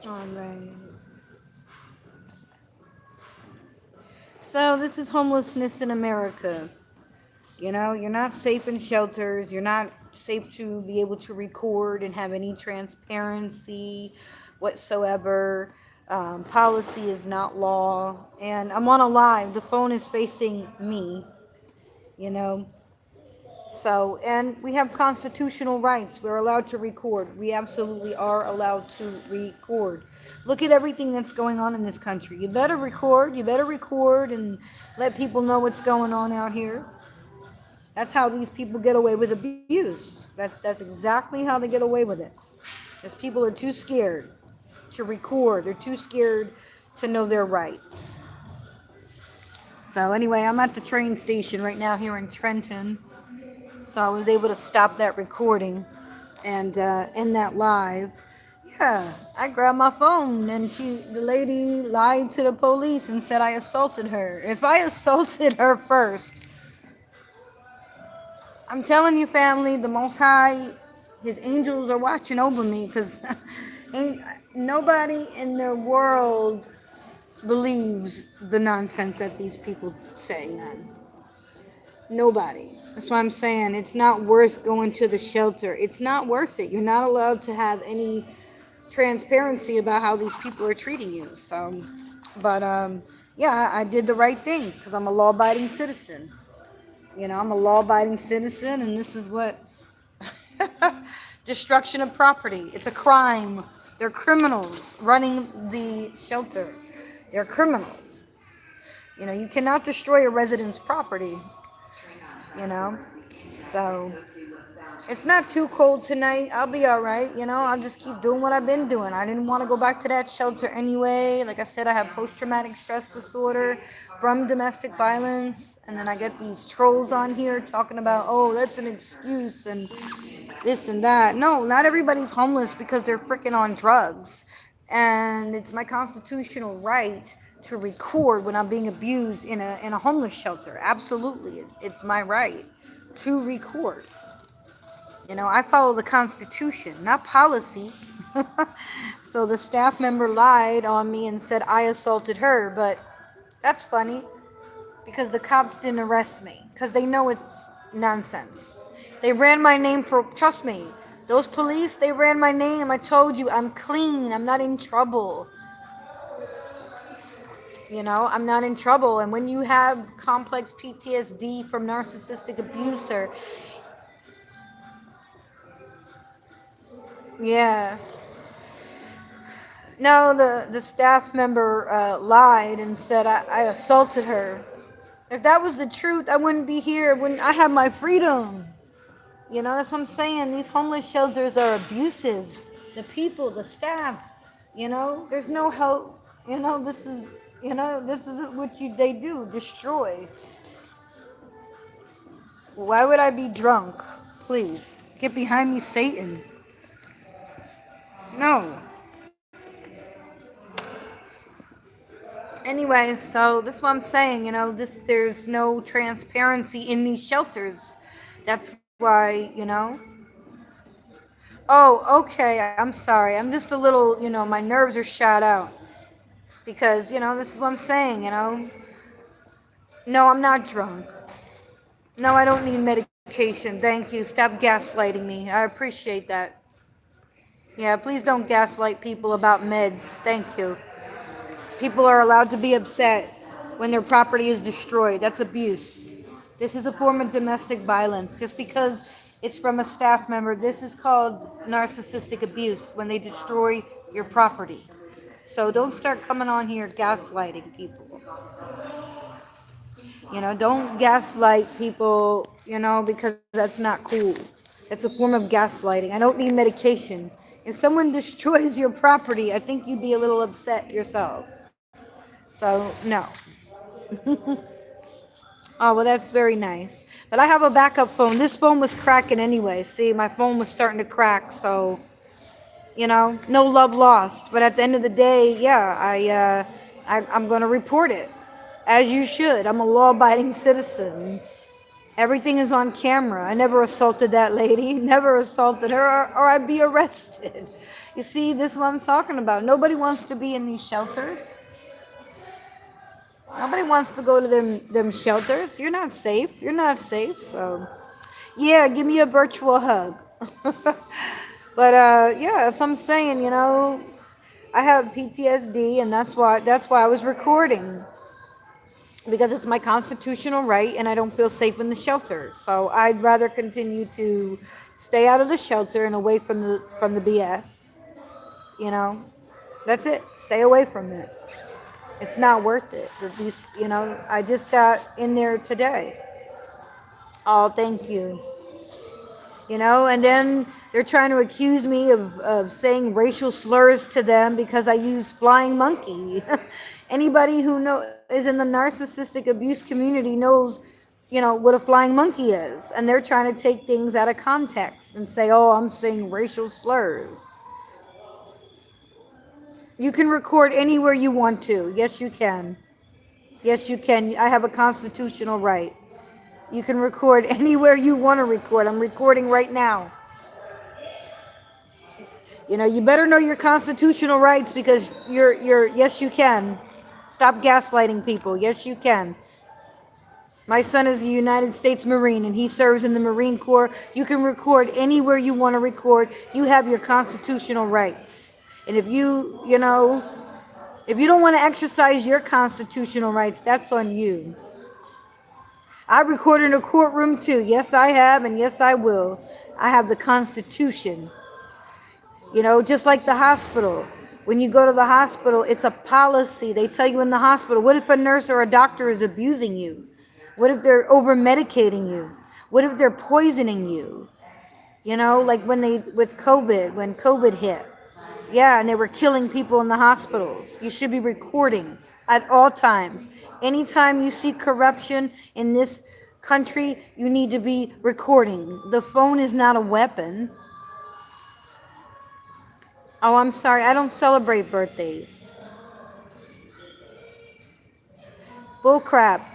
All right. So this is homelessness in America. You're not safe in shelters. You're not safe to be able to record and have any transparency whatsoever. Policy is not law. And I'm on a live. The phone is facing me, you know. So, and we have constitutional rights. We're allowed to record. We absolutely are allowed to record. Look at everything that's going on in this country. You better record. You better record and let people know what's going on out here. That's how these people get away with abuse. That's exactly how they get away with it. Because people are too scared to record. They're too scared to know their rights. So anyway, I'm at the train station right now here in Trenton. So I was able to stop that recording and end that live. Yeah, I grabbed my phone and the lady lied to the police and said I assaulted her. If I assaulted her first, I'm telling you, family, the Most High, His angels are watching over me because ain't nobody in the world believes the nonsense that these people say, man. Nobody. That's why I'm saying it's not worth going to the shelter. It's not worth it. You're not allowed to have any transparency about how these people are treating you. So, but yeah, I did the right thing because I'm a law-abiding citizen. I'm a law-abiding citizen, and this is what destruction of property. It's a crime. They're criminals running the shelter. They're criminals. You cannot destroy a resident's property. you know. So it's not too cold tonight. I'll be all right. I'll just keep doing what I've been doing. I didn't want to go back to that shelter anyway. Like I said, I have post-traumatic stress disorder from domestic violence. And then I get these trolls on here talking about, oh, that's an excuse and this and that. No, not everybody's homeless because they're freaking on drugs. And it's my constitutional right to record when I'm being abused in a homeless shelter. Absolutely. It's my right to record. I follow the Constitution, not policy. So the staff member lied on me and said I assaulted her, but that's funny because the cops didn't arrest me because they know it's nonsense. They ran my name trust me, those police, they ran my name. I told you, I'm clean. I'm not in trouble. I'm not in trouble. And when you have complex PTSD from narcissistic abuser, yeah. No, the staff member lied and said I assaulted her. If that was the truth, I wouldn't be here. I have my freedom. That's what I'm saying. These homeless shelters are abusive. The people, the staff, there's no help. This is what they do, destroy. Why would I be drunk? Please, get behind me, Satan. No. Anyway, so this is what I'm saying, there's no transparency in these shelters. That's why. Oh, okay, I'm sorry. I'm just a little, my nerves are shot out. Because, this is what I'm saying. No, I'm not drunk. No, I don't need medication. Thank you. Stop gaslighting me. I appreciate that. Yeah, please don't gaslight people about meds. Thank you. People are allowed to be upset when their property is destroyed. That's abuse. This is a form of domestic violence. Just because it's from a staff member, this is called narcissistic abuse when they destroy your property. So don't start coming on here gaslighting people. Don't gaslight people, because that's not cool. It's a form of gaslighting. I don't need medication. If someone destroys your property, I think you'd be a little upset yourself. So, no. Oh, well, that's very nice. But I have a backup phone. This phone was cracking anyway. See, my phone was starting to crack, so, no love lost. But at the end of the day, yeah, I'm going to report it. As you should. I'm a law-abiding citizen. Everything is on camera. I never assaulted that lady. Never assaulted her, or I'd be arrested. You see, this is what I'm talking about. Nobody wants to be in these shelters. Nobody wants to go to them shelters. You're not safe. You're not safe. So, yeah, give me a virtual hug. But yeah, that's what I'm saying. I have PTSD, and that's why I was recording, because it's my constitutional right, and I don't feel safe in the shelter. So I'd rather continue to stay out of the shelter and away from the BS. You know, that's it. Stay away from it. It's not worth it. I just got in there today. Oh, thank you. And then they're trying to accuse me of saying racial slurs to them because I use flying monkey. Anybody who is in the narcissistic abuse community knows, what a flying monkey is. And they're trying to take things out of context and say, oh, I'm saying racial slurs. You can record anywhere you want to. Yes, you can. Yes, you can. I have a constitutional right. You can record anywhere you want to record. I'm recording right now. You better know your constitutional rights, because yes, you can. Stop gaslighting people. Yes, you can. My son is a United States Marine, and he serves in the Marine Corps. You can record anywhere you want to record. You have your constitutional rights. And if you don't want to exercise your constitutional rights, that's on you. I recorded in a courtroom too. Yes, I have, and yes, I will. I have the Constitution. Just like the hospital. When you go to the hospital, it's a policy. They tell you in the hospital, what if a nurse or a doctor is abusing you? What if they're over medicating you? What if they're poisoning you? Like when COVID hit. Yeah, and they were killing people in the hospitals. You should be recording at all times. Anytime you see corruption in this country, you need to be recording. The phone is not a weapon. Oh, I'm sorry. I don't celebrate birthdays. Bull crap.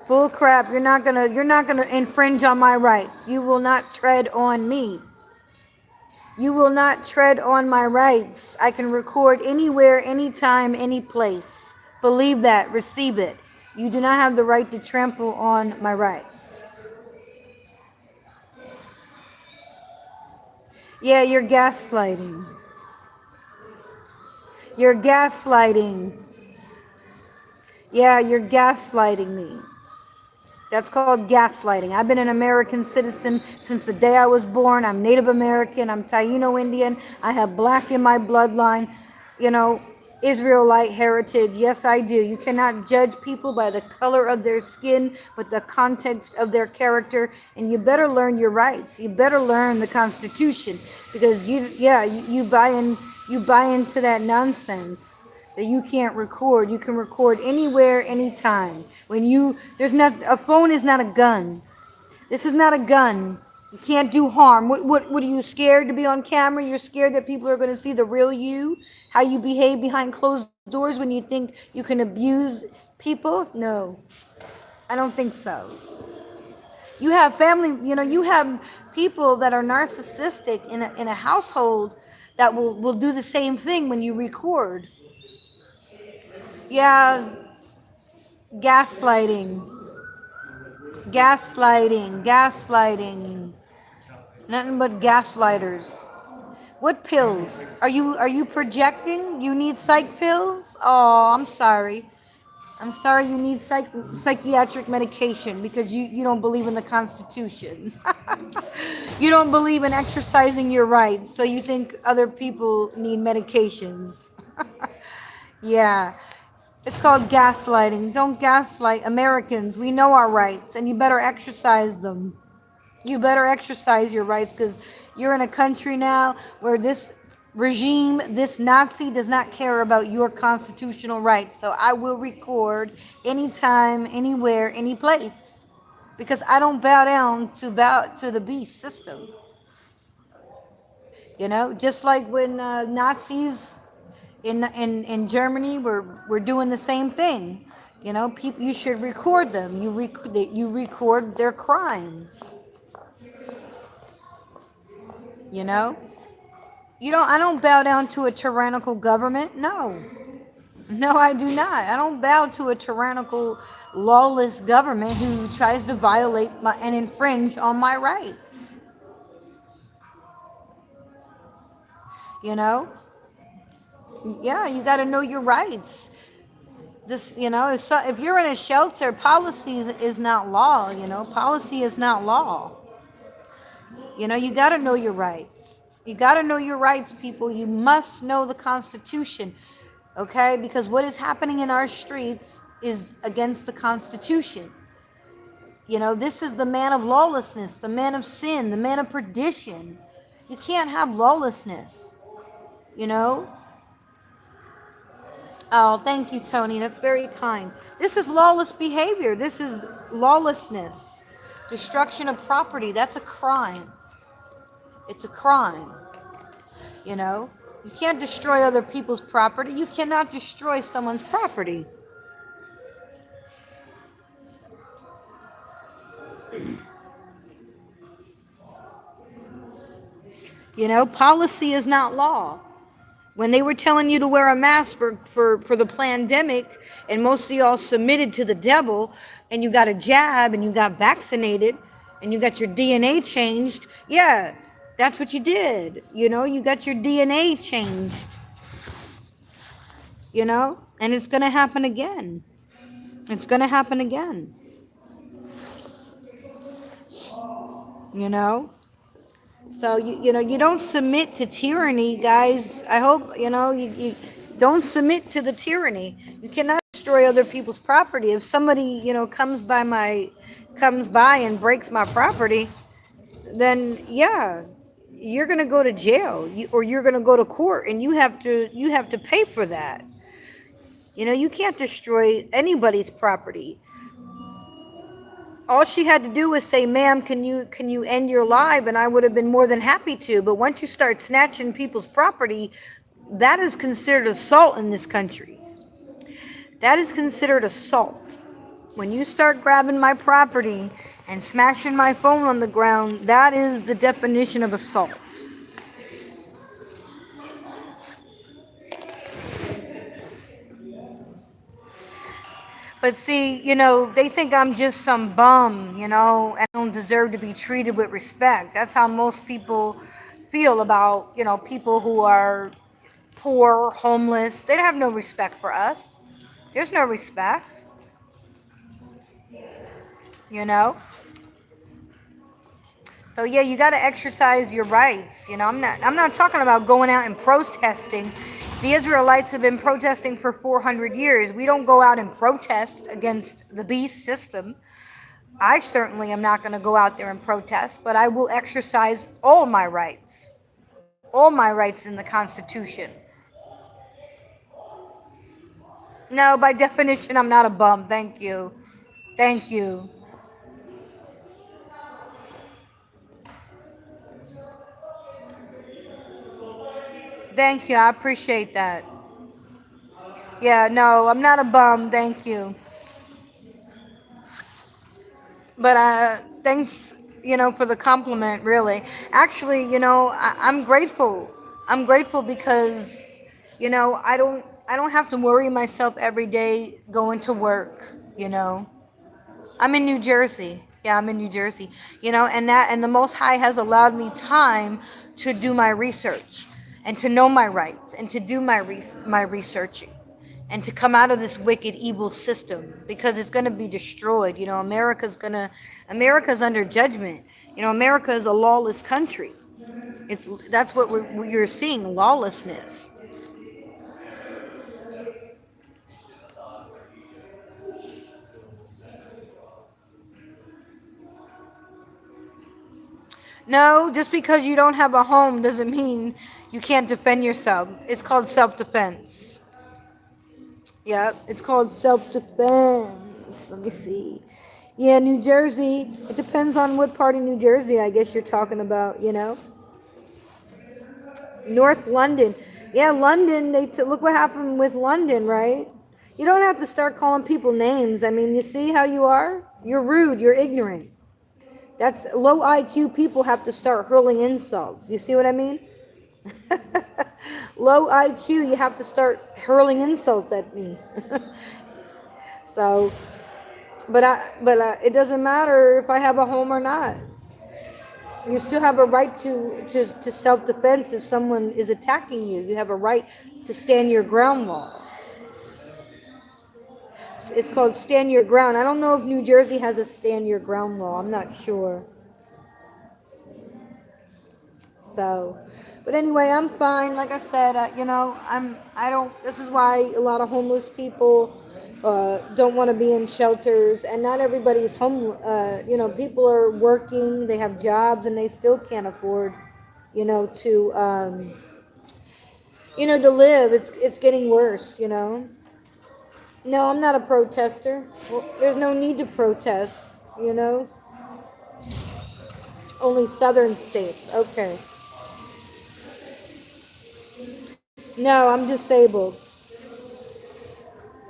Bull crap. You're not gonna infringe on my rights. You will not tread on me. You will not tread on my rights. I can record anywhere, anytime, any place. Believe that. Receive it. You do not have the right to trample on my rights. Yeah, you're gaslighting. You're gaslighting. Yeah, you're gaslighting me. That's called gaslighting. I've been an American citizen since the day I was born. I'm Native American. I'm Taino Indian. I have black in my bloodline. Israelite heritage. Yes, I do. You cannot judge people by the color of their skin, but the context of their character. And you better learn your rights. You better learn the Constitution, because you buy into that nonsense that you can't record. You can record anywhere, anytime. A phone is not a gun. This is not a gun. You can't do harm. What are you scared to be on camera? You're scared that people are going to see the real you? How you behave behind closed doors when you think you can abuse people? No, I don't think so. You have you have people that are narcissistic in a household that will do the same thing when you record. Yeah, gaslighting. Gaslighting. Nothing but gaslighters. What pills? Are you projecting? You need psych pills? Oh, I'm sorry. I'm sorry you need psychiatric medication because you don't believe in the Constitution. You don't believe in exercising your rights, so you think other people need medications. Yeah. It's called gaslighting. Don't gaslight Americans. We know our rights, and you better exercise them. You better exercise your rights, because you're in a country now where this regime, this Nazi, does not care about your constitutional rights. So I will record anytime, anywhere, any place, because I don't bow down to the beast system. Just like when Nazis in Germany were doing the same thing. People, you should record them. You record their crimes. I don't bow down to a tyrannical government. No. No, I do not. I don't bow to a tyrannical, lawless government who tries to violate and infringe on my rights. You know? Yeah, you got to know your rights. If you're in a shelter, policy is not law, Policy is not law. You got to know your rights. You got to know your rights, people. You must know the Constitution, okay? Because what is happening in our streets is against the Constitution. This is the man of lawlessness, the man of sin, the man of perdition. You can't have lawlessness, you know? Oh, thank you, Tony. That's very kind. This is lawless behavior. This is lawlessness. Destruction of property. That's a crime. It's a crime. You can't destroy other people's property. You cannot destroy someone's property. Policy is not law. When they were telling you to wear a mask for the pandemic, and most of y'all submitted to the devil, and you got a jab, and you got vaccinated, and you got your DNA changed, yeah, that's what you did. You got your DNA changed. And it's going to happen again. It's going to happen again. So, you don't submit to tyranny, guys. I hope, you don't submit to the tyranny. You cannot destroy other people's property. If somebody, comes by and breaks my property, then yeah, you're going to go to jail, or you're going to go to court, and you have to pay for that. You can't destroy anybody's property. All she had to do was say, "Ma'am, can you end your life?" And I would have been more than happy to. But once you start snatching people's property, that is considered assault in this country. That is considered assault. When you start grabbing my property and smashing my phone on the ground, that is the definition of assault. But see, they think I'm just some bum, and I don't deserve to be treated with respect. That's how most people feel about, people who are poor, homeless. They have no respect for us. There's no respect. So yeah, you got to exercise your rights. I'm not talking about going out and protesting. The Israelites have been protesting for 400 years. We don't go out and protest against the beast system. I certainly am not going to go out there and protest, but I will exercise all my rights in the Constitution. No, by definition, I'm not a bum. Thank you. Thank you. Thank you. I appreciate that. Yeah, no, I'm not a bum. Thank you. But thanks, for the compliment, really. Actually, I'm grateful. I'm grateful because, I don't have to worry myself every day going to work, I'm in New Jersey. Yeah, I'm in New Jersey. And the Most High has allowed me time to do my research and to know my rights and to do my researching and to come out of this wicked, evil system, because it's going to be destroyed. America's under judgment. America is a lawless country. That's what you're seeing, lawlessness. No, just because you don't have a home doesn't mean you can't defend yourself. It's called self-defense. Yep, it's called self-defense. Let me see. Yeah, New Jersey. It depends on what part of New Jersey I guess you're talking about, North London. Yeah, London. Look what happened with London, right? You don't have to start calling people names. I mean, you see how you are? You're rude. You're ignorant. That's low IQ people have to start hurling insults. You see what I mean? Low IQ, you have to start hurling insults at me. So, it doesn't matter if I have a home or not. You still have a right to self-defense if someone is attacking you. You have a right to stand your ground law. It's called stand your ground. I don't know if New Jersey has a stand your ground law. I'm not sure. So, but anyway, I'm fine. Like I said, I don't, this is why a lot of homeless people don't want to be in shelters, and not everybody's home. People are working, they have jobs, and they still can't afford, to live. It's getting worse. No, I'm not a protester. Well, there's no need to protest. Only southern states. Okay. No, I'm disabled.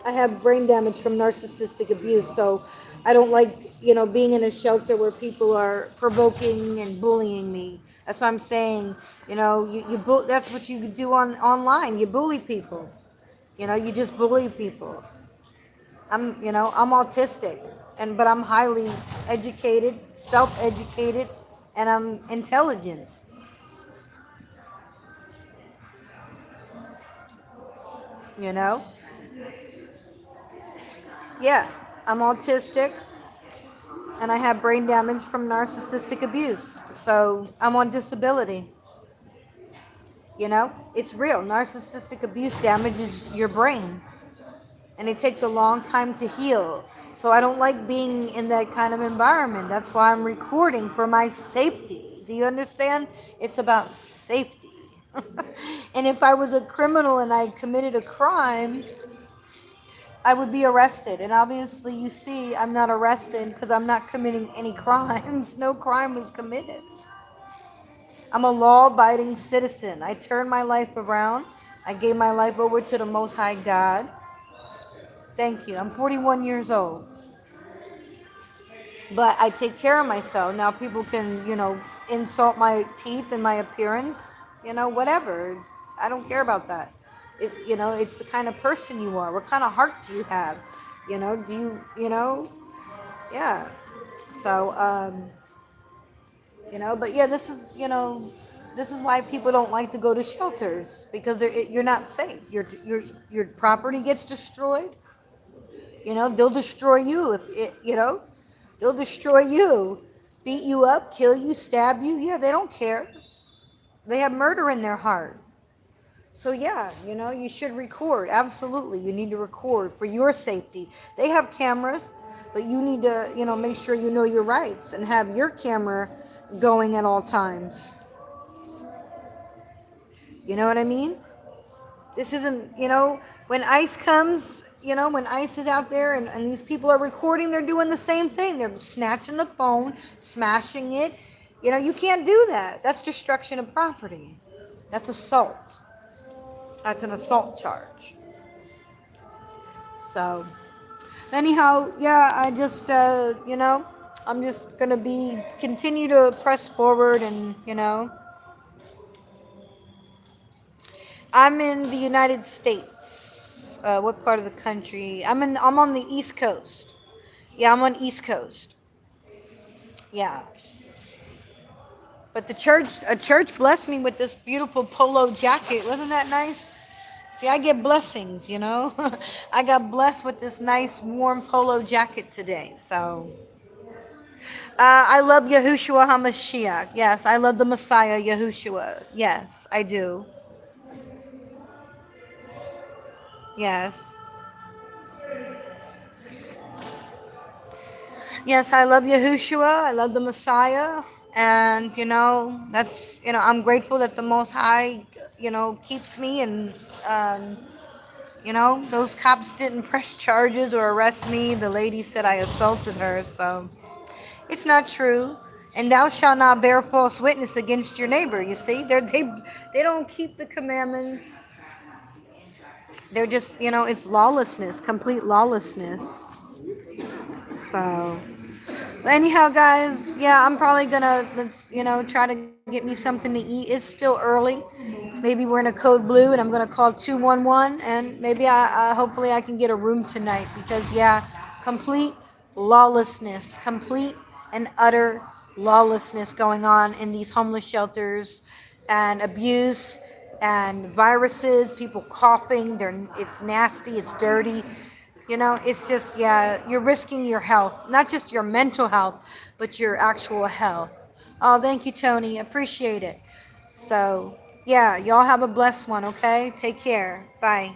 I have brain damage from narcissistic abuse, so I don't like, being in a shelter where people are provoking and bullying me. That's what I'm saying. That's what you do online. You bully people. You just bully people. I'm autistic, but I'm highly educated, self-educated, and I'm intelligent. You know? Yeah, I'm autistic and I have brain damage from narcissistic abuse. So I'm on disability. It's real. Narcissistic abuse damages your brain and it takes a long time to heal. So I don't like being in that kind of environment. That's why I'm recording for my safety. Do you understand? It's about safety. And if I was a criminal and I committed a crime, I would be arrested. And obviously, you see, I'm not arrested because I'm not committing any crimes. No crime was committed. I'm a law abiding citizen. I turned my life around. I gave my life over to the Most High God. Thank you. I'm 41 years old. But I take care of myself. Now, people can, insult my teeth and my appearance, whatever. I don't care about that. It's the kind of person you are. What kind of heart do you have? Do yeah. So, but yeah, this is why people don't like to go to shelters because you're not safe. Your property gets destroyed. They'll destroy you they'll destroy you, beat you up, kill you, stab you. Yeah, they don't care. They have murder in their heart. So yeah, you should record. Absolutely, you need to record for your safety. They have cameras, but you need to, make sure you know your rights and have your camera going at all times. You know what I mean? This isn't, when ICE comes, when ICE is out there and these people are recording, they're doing the same thing. They're snatching the phone, smashing it. You can't do that. That's destruction of property. That's assault. That's an assault charge. So, anyhow, yeah, I just, I'm just going to continue to press forward and, I'm in the United States. What part of the country? I'm on the East Coast. Yeah, I'm on East Coast. Yeah. But a church blessed me with this beautiful polo jacket. Wasn't that nice? See, I get blessings, I got blessed with this nice warm polo jacket today. So, I love Yahushua HaMashiach. Yes, I love the Messiah, Yahushua. Yes, I do. Yes. Yes, I love Yahushua. I love the Messiah. And, I'm grateful that the Most High, keeps me. And, those cops didn't press charges or arrest me. The lady said I assaulted her. So it's not true. And thou shalt not bear false witness against your neighbor. You see, they don't keep the commandments. They're just, it's lawlessness, complete lawlessness. So, But anyhow, guys, yeah, I'm probably gonna try to get me something to eat. It's still early. Maybe we're in a code blue, and I'm gonna call 211, and maybe hopefully I can get a room tonight because yeah, complete lawlessness, complete and utter lawlessness going on in these homeless shelters, and abuse and viruses, people coughing. It's nasty, it's dirty. It's just, yeah, you're risking your health, not just your mental health, but your actual health. Oh, thank you, Tony. Appreciate it. So, yeah, y'all have a blessed one, okay? Take care. Bye.